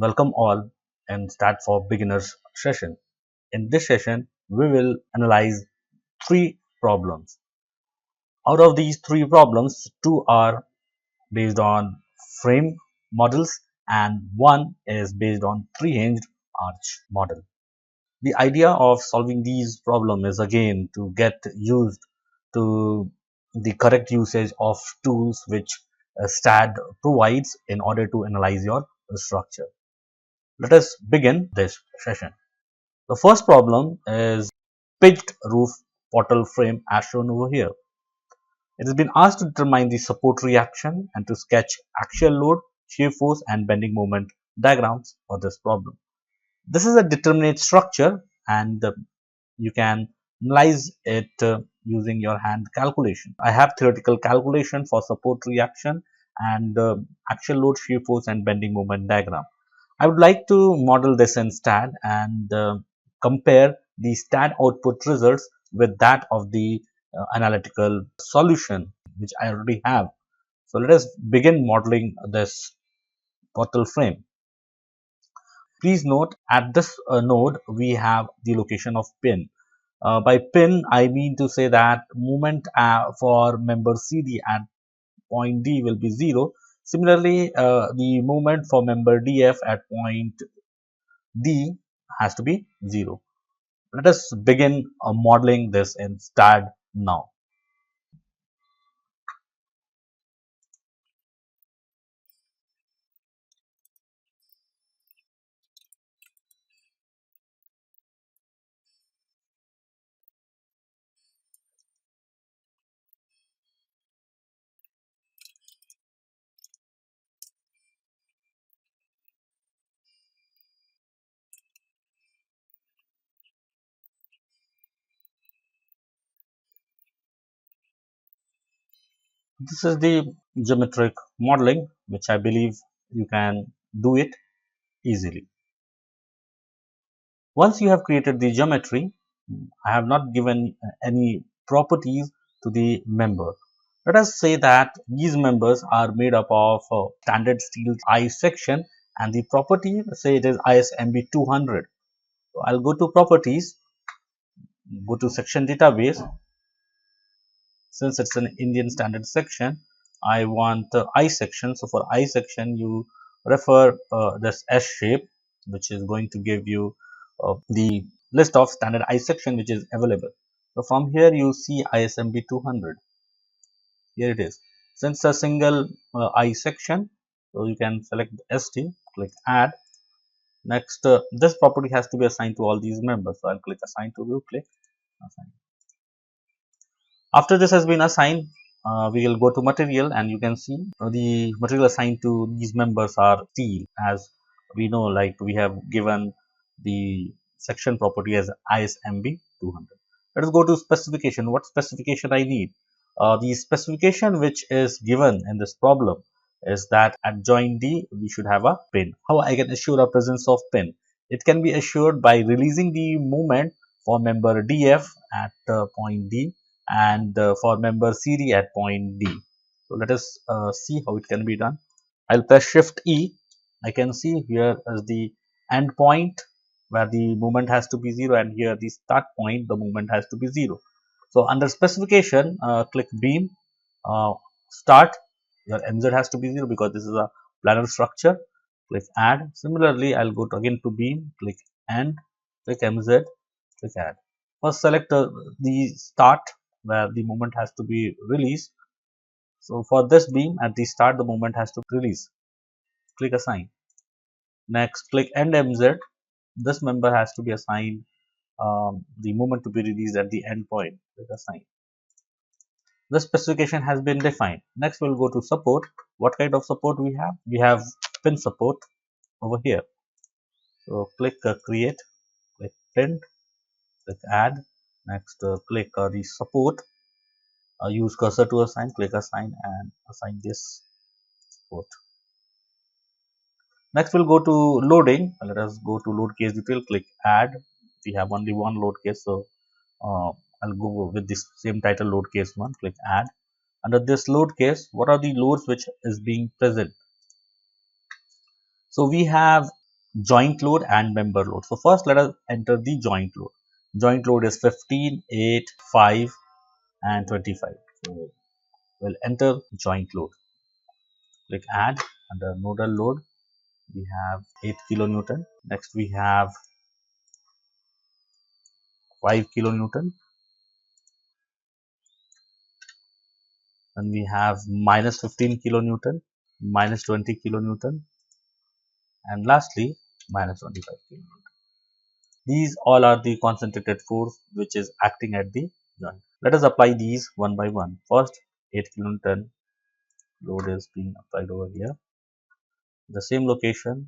Welcome all and start for beginners session. In this session, we will analyze three problems. Out of these three problems, two are based on frame models and one is based on three-hinged arch model. The idea of solving these problems is again to get used to the correct usage of tools which STAD provides in order to analyze your structure. Let us begin this session. The first problem is pitched roof portal frame as shown over here. It has been asked to determine the support reaction and to sketch axial load, shear force and bending moment diagrams for this problem. This is a determinate structure and you can analyze it using your hand calculation. I have theoretical calculation for support reaction and axial load, shear force and bending moment diagram. I would like to model this in STAD and compare the STAD output results with that of the analytical solution which I already have. So let us begin modeling this portal frame. Please note at this node we have the location of pin. By pin I mean to say that movement for member CD at point D will be 0. Similarly, the movement for member DF at point D has to be 0. Let us begin modeling this in STAD now. This is the geometric modeling which I believe you can do it easily. Once you have created the geometry, I have not given any properties to the member. Let us say that these members are made up of standard steel I section and the property, let's say it is ISMB 200. So I'll go to properties, go to section database. Since it's an Indian standard section, I want I section. So for I section, you refer this S shape, which is going to give you the list of standard I section which is available. So from here you see ISMB 200. Here it is. Since a single I section, so you can select ST, click add. Next, this property has to be assigned to all these members. So I'll click assign to view, click assign. After this has been assigned, we will go to material and you can see the material assigned to these members are steel. As we know, like we have given the section property as ISMB 200. Let us go to specification. What specification I need? The specification which is given in this problem is that at joint D we should have a pin. How I can assure a presence of pin? It can be assured by releasing the moment for member DF at point D and for member CD at point D. So let us see how it can be done. I'll press Shift E. I can see here is the end point where the movement has to be 0 and here the start point the movement has to be 0. So under specification, click beam, start, your MZ has to be 0 because this is a planar structure. Click add. Similarly, I'll go to again to beam, click end, click MZ, click add. First select the start where the movement has to be released. So for this beam at the start the movement has to release. Click assign. Next click end MZ. This member has to be assigned the movement to be released at the end point. Click assign. The specification has been defined. Next we'll go to support. What kind of support we have? We have pin support over here. So click create, click pin, click add. Next click the support. Use cursor to assign, click assign and assign this support. Next we'll go to loading. Let us go to load case detail, click add. We have only one load case, so I'll go with this same title load case one, click add. Under this load case, what are the loads which is being present? So we have joint load and member load. So first let us enter the joint load. Joint load is 15, 8, 5 and 25. So we'll enter joint load. Click add. Under nodal load we have 8 kilonewton. Next we have 5 kilonewton. Then we have minus 15 kilonewton, minus 20 kilonewton, and lastly minus 25 kilonewton. These all are the concentrated force which is acting at the joint. Let us apply these one by one. First, 8 kilonewton load is being applied over here. The same location,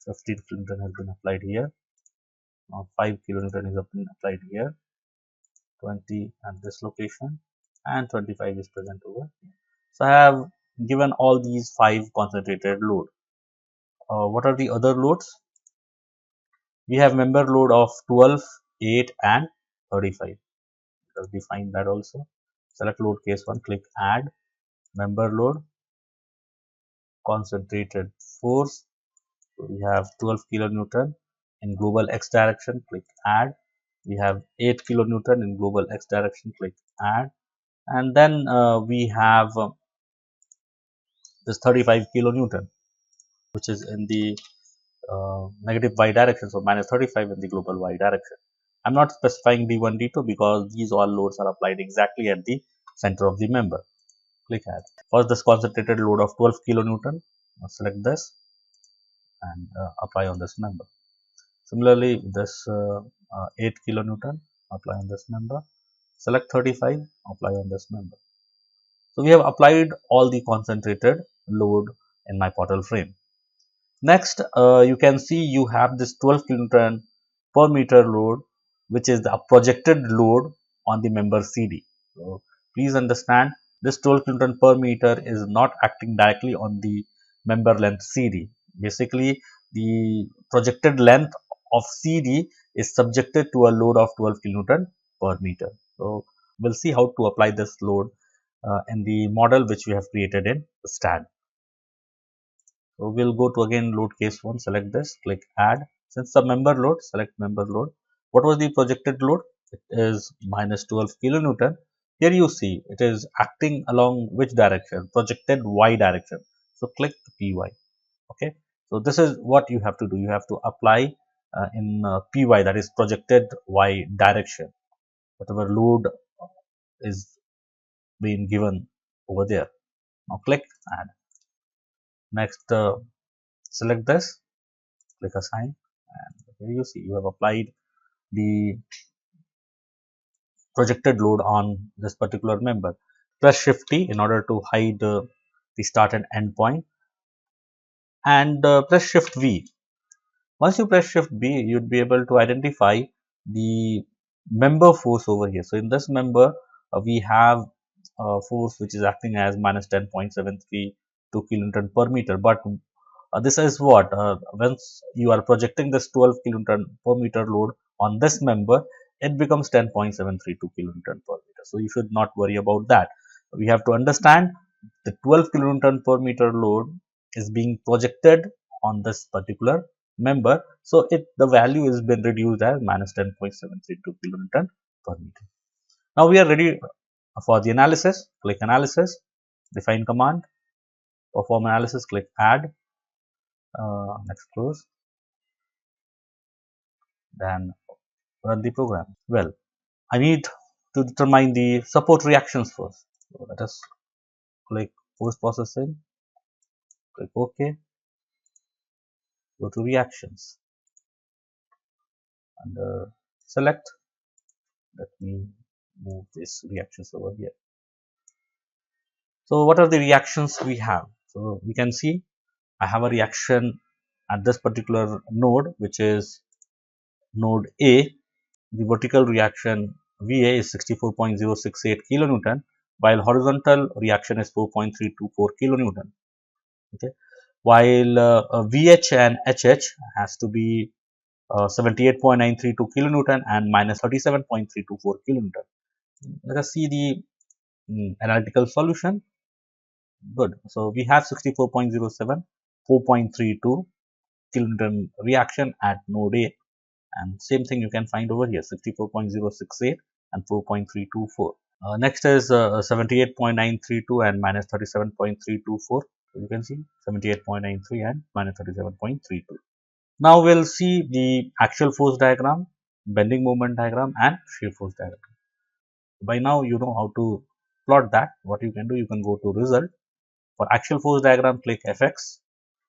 15 kilonewton has been applied here. Now 5 kilonewton is being applied here. 20 at this location, and 25 is present over here. So I have given all these 5 concentrated load. What are the other loads? We have member load of 12, 8 and 35. Let us define that also. Select load case 1, click add, member load, concentrated force. So we have 12 kilonewton in global x direction, click add. We have 8 kilonewton in global x direction, click add. And then we have this 35 kilonewton, which is in the negative y direction, so minus 35 in the global y direction. I'm not specifying D1, D2 because these all loads are applied exactly at the center of the member. Click add. First, this concentrated load of 12 kilonewton, select this and apply on this member. Similarly, this 8 kilonewton, apply on this member. Select 35, apply on this member. So we have applied all the concentrated load in my portal frame. Next, you can see you have this 12 kilonewton per meter load, which is the projected load on the member CD. So please understand, this 12 kilonewton per meter is not acting directly on the member length CD. Basically, the projected length of CD is subjected to a load of 12 kilonewton per meter. So we'll see how to apply this load in the model which we have created in STAAD. So we'll go to again load case 1, select this, click add. Since the member load, select member load. What was the projected load? It is minus 12 kilonewton. Here you see it is acting along which direction? Projected y direction. So click PY. Okay. So this is what you have to do. You have to apply in PY, that is projected y direction. Whatever load is being given over there. Now click add. Next, select this, click assign, and here you see you have applied the projected load on this particular member. Press Shift T in order to hide the start and end point, and press Shift V. Once you press Shift B, you'd be able to identify the member force over here. So in this member, we have force which is acting as minus 10.732 kilonewton per meter. But this is what once you are projecting this 12 kilonewton per meter load on this member, it becomes 10.732 kilonewton per meter. So you should not worry about that. We have to understand the 12 kilonewton per meter load is being projected on this particular member. So the value has been reduced as minus 10.732 kilonewton per meter. Now we are ready for the analysis. Click analysis, define command, perform analysis, click add, next close, then run the program. Well, I need to determine the support reactions first. So let us click post processing, click OK, go to reactions, and select. Let me move these reactions over here. So what are the reactions we have? So we can see I have a reaction at this particular node, which is node A. The vertical reaction VA is 64.068 kilonewton, while horizontal reaction is 4.324 kilonewton. Okay, while VH and HH has to be 78.932 kilonewton and minus 37.324 kilonewton. Let us see the analytical solution. Good. So we have 64.07, 4.32, kilonewton reaction at node A. And same thing you can find over here, 64.068 and 4.324. Next is 78.932 and minus 37.324. So you can see 78.93 and minus 37.32. Now we'll see the axial force diagram, bending moment diagram, and shear force diagram. By now you know how to plot that. What you can do, you can go to result. For axial force diagram, click FX.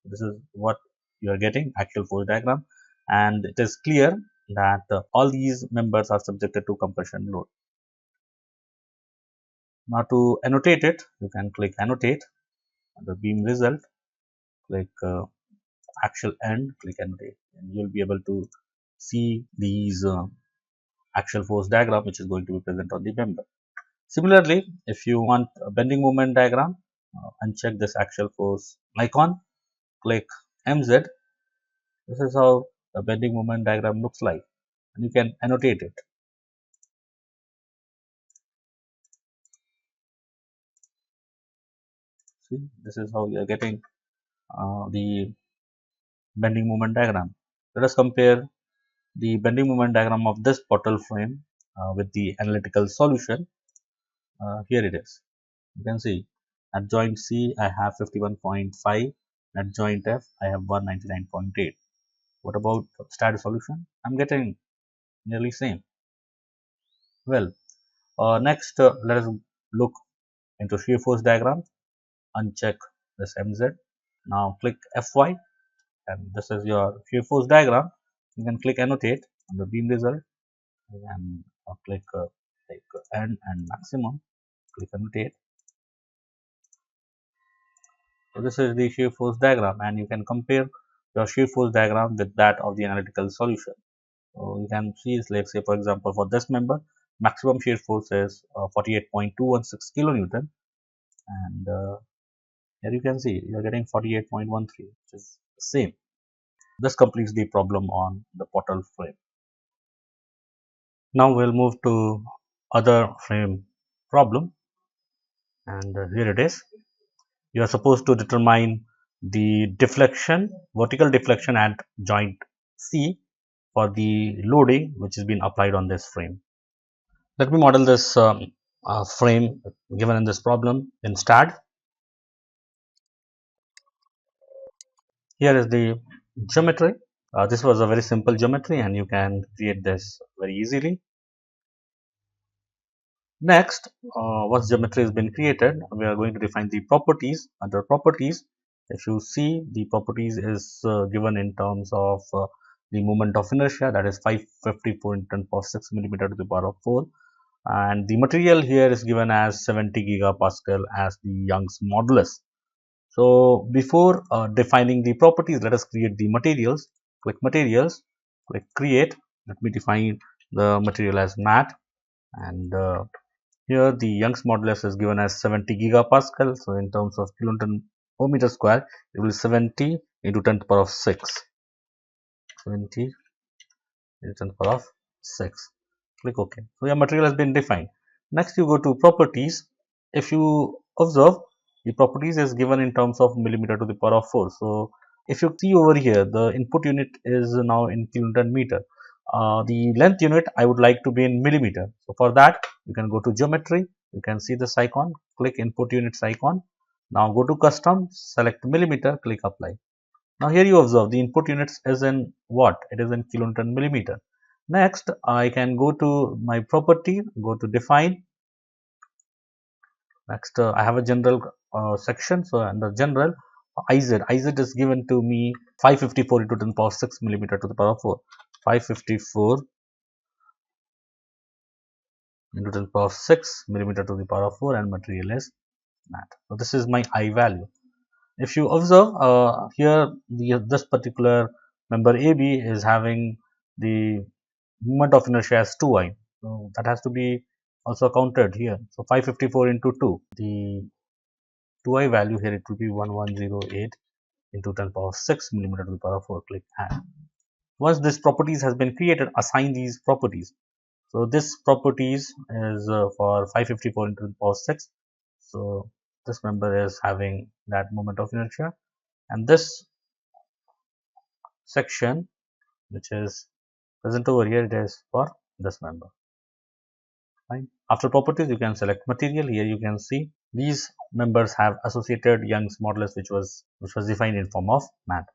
This is what you are getting, axial force diagram, and it is clear that all these members are subjected to compression load. Now to annotate it, you can click annotate under beam result, click axial end, click annotate, and you will be able to see these axial force diagram which is going to be present on the member. Similarly, if you want a bending moment diagram, uncheck this axial force icon, click MZ. This is how the bending moment diagram looks like, and you can annotate it. See, this is how you are getting the bending moment diagram. Let us compare the bending moment diagram of this portal frame with the analytical solution. Here it is. You can see at joint C I have 51.5, at joint F I have 199.8. What about standard solution? I'm getting nearly same. Well, next let us look into shear force diagram. Uncheck this MZ. Now click FY, and this is your shear force diagram. You can click annotate on the beam result and click like end and maximum. Click annotate. So this is the shear force diagram, and you can compare your shear force diagram with that of the analytical solution. So you can see, let's say for example, for this member, maximum shear force is 48.216 kilonewton, and here you can see you are getting 48.13, which is the same. This completes the problem on the portal frame. Now we'll move to other frame problem, and here it is. You are supposed to determine the deflection, vertical deflection at joint C for the loading which has been applied on this frame. Let me model this frame given in this problem in STAAD. Here is the geometry. This was a very simple geometry, and you can create this very easily. Next, once geometry has been created, we are going to define the properties. Under properties, if you see, the properties is given in terms of the moment of inertia, that is 554 into 10 power 6 millimeter to the power of 4, and the material here is given as 70 gigapascal as the Young's modulus. So before defining the properties, let us create the materials. Click materials, click create. Let me define the material as mat, and here the Young's modulus is given as 70 gigapascal. So in terms of kilonewton per meter square, it will be 70 into 10 to the power of 6. 70 into 10 to the power of 6. Click OK. So your material has been defined. Next you go to properties. If you observe, the properties is given in terms of millimeter to the power of 4. So if you see over here, the input unit is now in kilonewton meter. The length unit I would like to be in millimeter. So for that, you can go to geometry. You can see this icon. Click input units icon. Now go to custom, select millimeter, click apply. Now here you observe the input units is in what? It is in kilonewton millimeter. Next, I can go to my property, go to define. Next, I have a general section. So under general, IZ is given to me 554 into 10 to the power 6 millimeter to the power of 4. 554 into 10 to the power 6 millimeter to the power of 4, and material is mat. So this is my I value. If you observe here, this particular member AB is having the moment of inertia as 2I. So that has to be also counted here. So 554 into 2, the 2I value here, it will be 1108 into 10 to the power 6 millimeter to the power of 4. Click add. Once this properties has been created, assign these properties. So this properties is for 554 into the power 6. So this member is having that moment of inertia, and this section which is present over here. It is for this member. Fine. After properties, you can select material. Here you can see these members have associated Young's modulus, which was defined in form of math.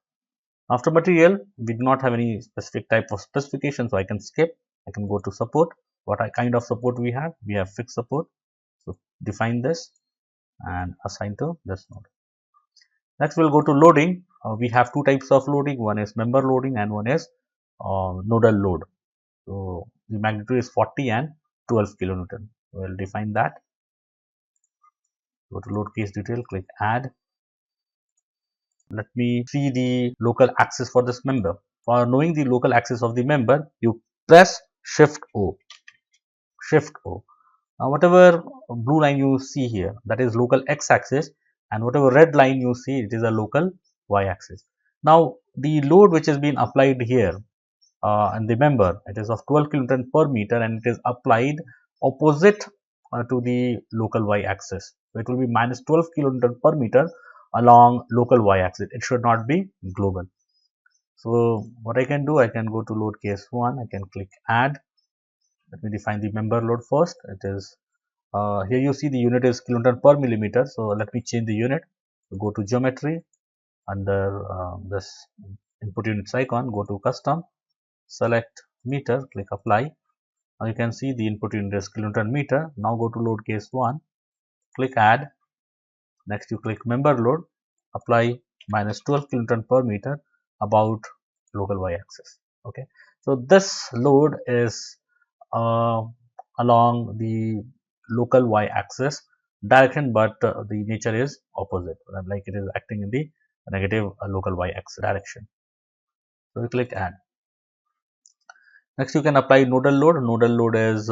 After material, we do not have any specific type of specification, so I can skip. I can go to support. What kind of support we have? We have fixed support. So define this and assign to this node. Next, we'll go to loading. We have two types of loading. One is member loading and one is nodal load. So the magnitude is 40 and 12 kilonewton. We'll define that. Go to load case detail, click add. Let me see the local axis for this member. For knowing the local axis of the member, you press Shift O. Shift O. Now, whatever blue line you see here, that is local x-axis, and whatever red line you see, it is a local y-axis. Now, the load which has been applied here and the member, it is of 12 kilonewton per meter, and it is applied opposite to the local y-axis. So it will be minus 12 kilonewton per meter along local y-axis. It should not be global. So what I can do, I can go to load case 1. I can click add. Let me define the member load first. It is here you see the unit is kilonewton per millimeter. So let me change the unit. So go to geometry under this input units icon. Go to custom. Select meter. Click apply. Now you can see the input unit is kilonewton meter. Now go to load case 1. Click add. Next you click member load. Apply minus 12 kilonewton per meter about local y-axis. Okay. So this load is along the local y-axis direction, but the nature is opposite, like it is acting in the negative local y-axis direction. So we click add. Next you can apply nodal load. Nodal load is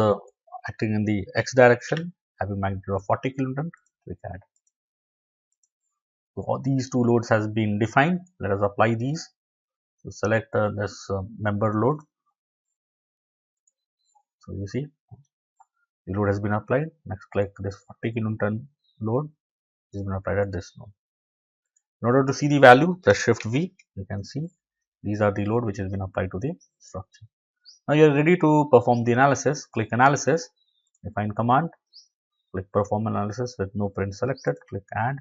acting in the x direction, having magnitude of 40 kilonewton. Click add. So all these two loads has been defined. Let us apply these. So select this member load. So you see the load has been applied. Next click this 40 kilonewton load is been applied at this node. In order to see the value, press Shift V. You can see these are the load which has been applied to the structure. Now you are ready to perform the analysis. Click analysis, define command, click perform analysis with no print selected, click add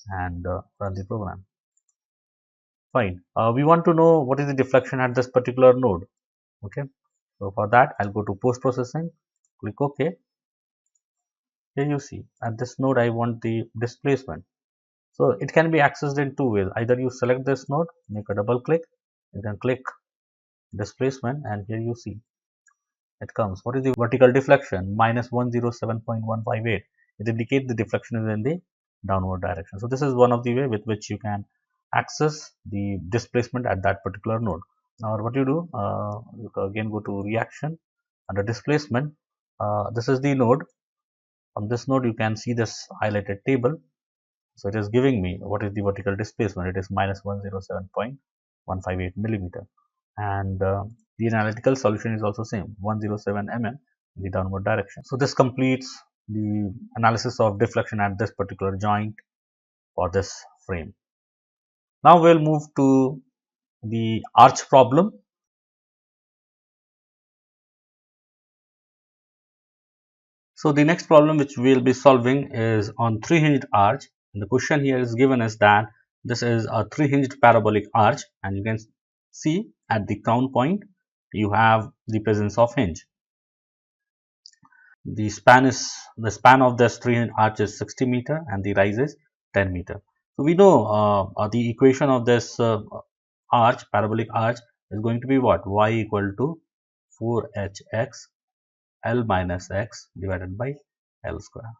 and run the program. Fine. We want to know what is the deflection at this particular node. Okay. So for that, I'll go to post processing, click OK. Here you see at this node, I want the displacement. So it can be accessed in two ways. Either you select this node, make a double click, you can click displacement, and here you see it comes. What is the vertical deflection? Minus 107.158. It indicates the deflection is in the downward direction. So this is one of the way with which you can access the displacement at that particular node. Now what you do, you again go to reaction under displacement. This is the node. From this node you can see this highlighted table. So it is giving me what is the vertical displacement. It is minus 107.158 millimeter, and the analytical solution is also same, 107 mm in the downward direction. So this completes the analysis of deflection at this particular joint for this frame. Now we'll move to the arch problem. So the next problem which we'll be solving is on three-hinged arch. And the question here is given as that this is a three-hinged parabolic arch, and you can see at the crown point you have the presence of hinge. The span of this three-hinged arch is 60 meter and the rise is 10 meter. So we know the equation of this arch, parabolic arch, is going to be what? Y equal to 4hx L minus x divided by L square.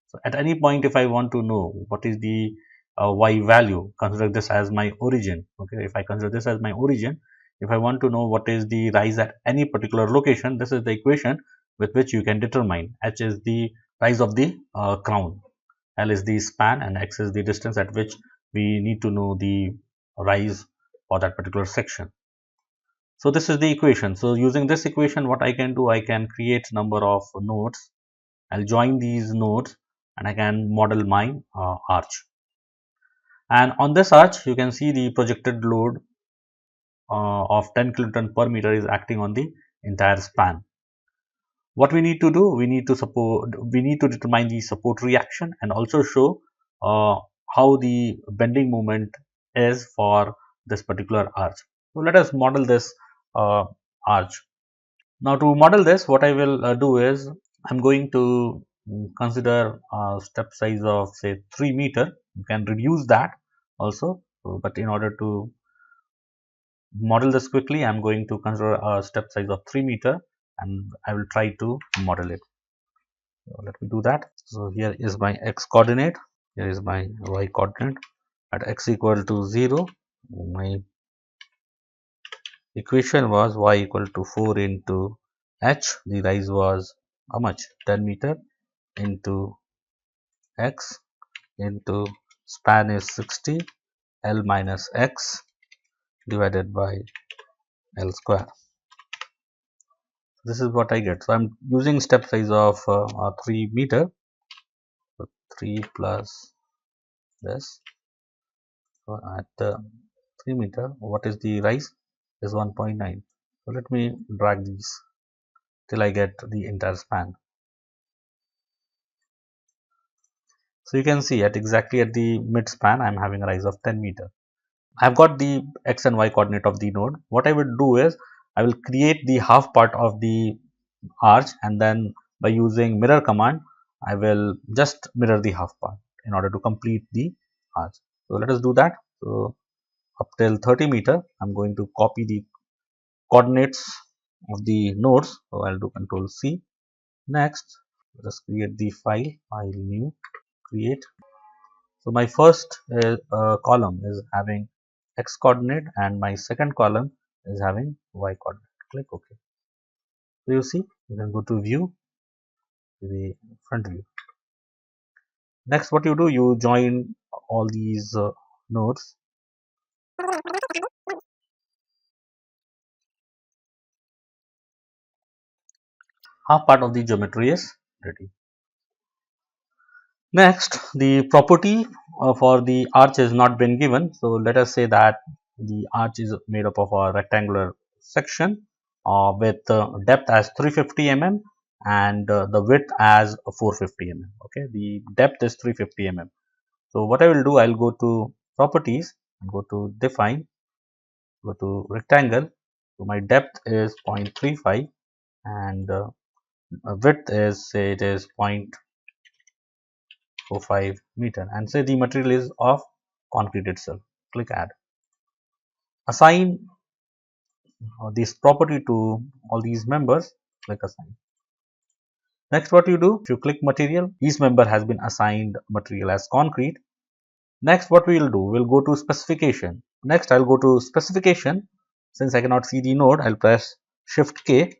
So at any point, if I want to know what is the y value, consider this as my origin. Okay, if I consider this as my origin, if I want to know what is the rise at any particular location, this is the equation with which you can determine. H is the rise of the crown, L is the span, and x is the distance at which we need to know the rise for that particular section. So this is the equation. So using this equation, what I can do, I can create number of nodes. I'll join these nodes and I can model my arch. And on this arch, you can see the projected load of 10 kilonewton per meter is acting on the entire span. What we need to do, we need to determine the support reaction and also show uh, how the bending moment is for this particular arch. So let us model this arch. Now to model this, what I will do is I'm going to consider a step size of say 3 meter. You can reduce that also, but in order to model this quickly, I'm going to consider a step size of 3 meter and I will try to model it. So let me do that. So here is my x coordinate, here is my y coordinate. At x equal to 0, my equation was y equal to 4 into h. The rise was how much? 10 meter into x into span is 60, L minus x divided by L square. This is what I get. So I'm using step size of 3 meter. So 3 plus this. So at 3 meter, what is the rise? Is 1.9. So let me drag these till I get the entire span. So you can see at exactly at the mid span, I'm having a rise of 10 meter. I've got the x and y coordinate of the node. What I will do is I will create the half part of the arch and then by using mirror command, I will just mirror the half part in order to complete the arch. So let us do that. So up till 30 meter, I'm going to copy the coordinates of the nodes. So I'll do Control C. Next, let us create the file new, create. So my first column is having x coordinate and my second column is having y coordinate. Click OK. So you see, you can go to view, the front view. Next, what you do, you join all these nodes. Half part of the geometry is ready. Next, the property for the arch has not been given. So let us say that the arch is made up of a rectangular section with depth as 350 mm and the width as 450 mm. Okay, the depth is 350 mm. So what I will do, I'll go to properties, go to define, go to rectangle. So my depth is 0.35 and width is say it is 0.45 meter and say the material is of concrete itself. Click add. Assign this property to all these members. Click assign. Next, what you do, if you click material, each member has been assigned material as concrete. Next, what we will do, we'll go to specification. Next, I'll go to specification. Since I cannot see the node, I'll press Shift K.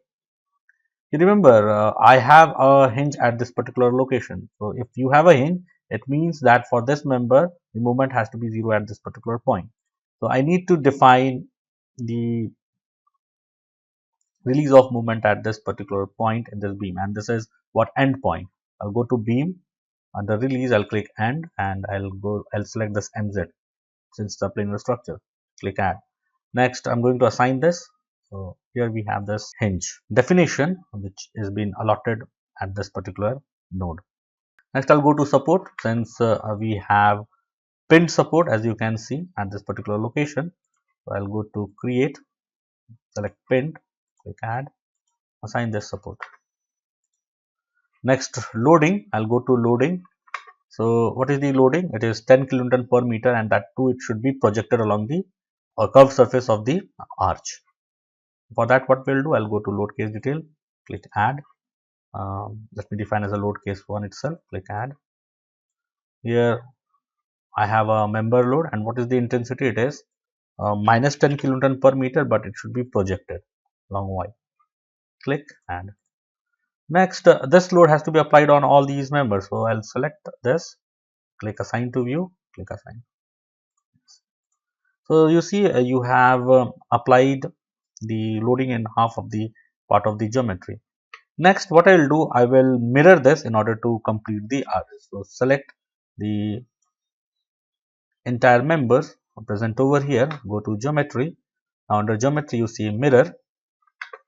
You remember, I have a hinge at this particular location. So if you have a hinge, it means that for this member, the moment has to be 0 at this particular point. So I need to define the release of moment at this particular point in this beam, and this is what end point. I'll go to beam, under release, I'll click end and I'll select this MZ since the planar structure. Click add. Next, I'm going to assign this. So here we have this hinge definition which is been allotted at this particular node. Next, I'll go to support since we have pinned support as you can see at this particular location. So I'll go to create, select pinned, click add, assign this support. Next, loading, I'll go to loading. So what is the loading? It is 10 kilonewton per meter and that too it should be projected along the curved surface of the arch. For that, what we'll do, I'll go to load case detail, click add. Let me define as a load case 1 itself, click add. Here I have a member load and what is the intensity? It is minus 10 kilonewton per meter, but it should be projected along y. Click add. Next, this load has to be applied on all these members. So I'll select this, click assign to view, click assign. So you see you have applied the loading in half of the part of the geometry. Next, what I will do, I will mirror this in order to complete the arch. So select the entire members present over here, go to geometry, Now under geometry you see mirror.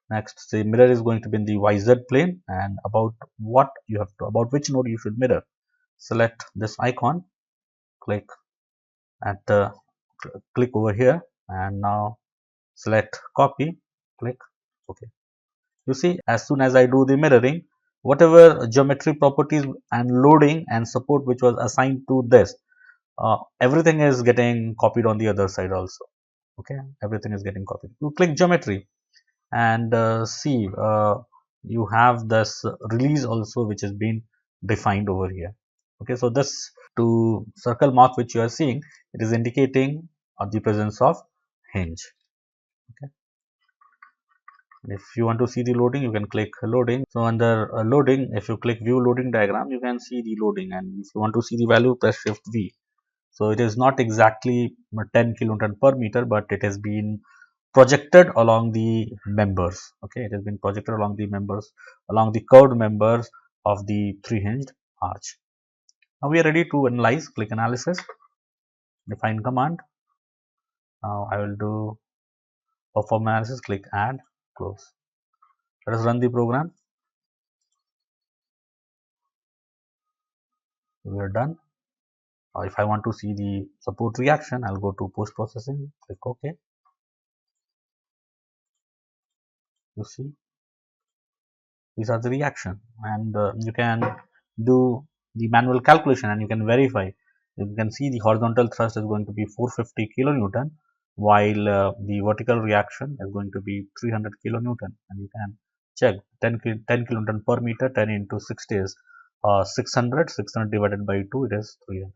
Next, say mirror is going to be in the YZ plane, and about what you have to, about which node you should mirror. Select this icon, click at click over here, and now select copy, click OK. You see, as soon as I do the mirroring, whatever geometry properties and loading and support which was assigned to this, everything is getting copied on the other side also. Okay, everything is getting copied. You click geometry and see you have this release also which has been defined over here. Okay, so this to circle mark which you are seeing, it is indicating the presence of hinge. Okay, and if you want to see the loading, you can click loading. So under loading, if you click view loading diagram, you can see the loading, and if you want to see the value, press shift V. So it is not exactly 10 kilonewton per meter, but it has been projected along the members. Okay, it has been projected along the members, along the curved members of the three hinged arch. Now we are ready to analyze. Click analysis, define command. Now I will do perform analysis. Click add, close. Let us run the program. We are done. If I want to see the support reaction, I'll go to post processing. Click OK. You see, these are the reaction, and you can do the manual calculation and you can verify. You can see the horizontal thrust is going to be 450 kilonewton, while the vertical reaction is going to be 300 kilonewton, and you can check 10 kilonewton per meter. 10 into 60 is 600. 600 divided by 2, it is 300.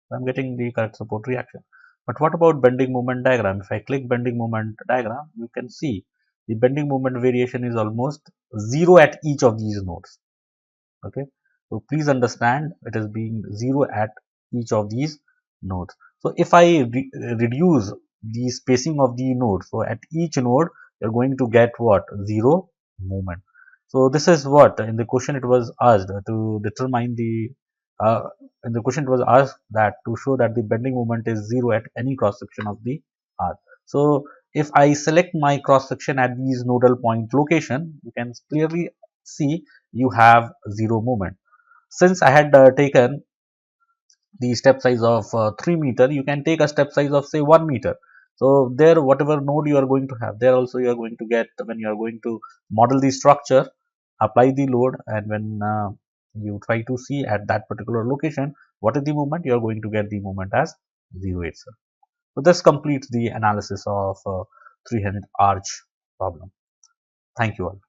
So I'm getting the correct support reaction. But what about bending moment diagram? If I click bending moment diagram, you can see the bending moment variation is almost 0 at each of these nodes. Okay, so please understand, it is being 0 at each of these nodes. So if I reduce the spacing of the node, so at each node you're going to get what? 0 moment. So this is what in the question it was asked to determine the in the question it was asked that to show that the bending moment is 0 at any cross section of the arc. So if I select my cross section at these nodal point location, you can clearly see you have 0 moment. Since I had taken the step size of 3 meter, you can take a step size of say 1 meter. So there, whatever node you are going to have, there also you are going to get, when you are going to model the structure, apply the load, and when you try to see at that particular location what is the moment, you are going to get the moment as 0 itself. So this completes the analysis of 300 arch problem. Thank you all.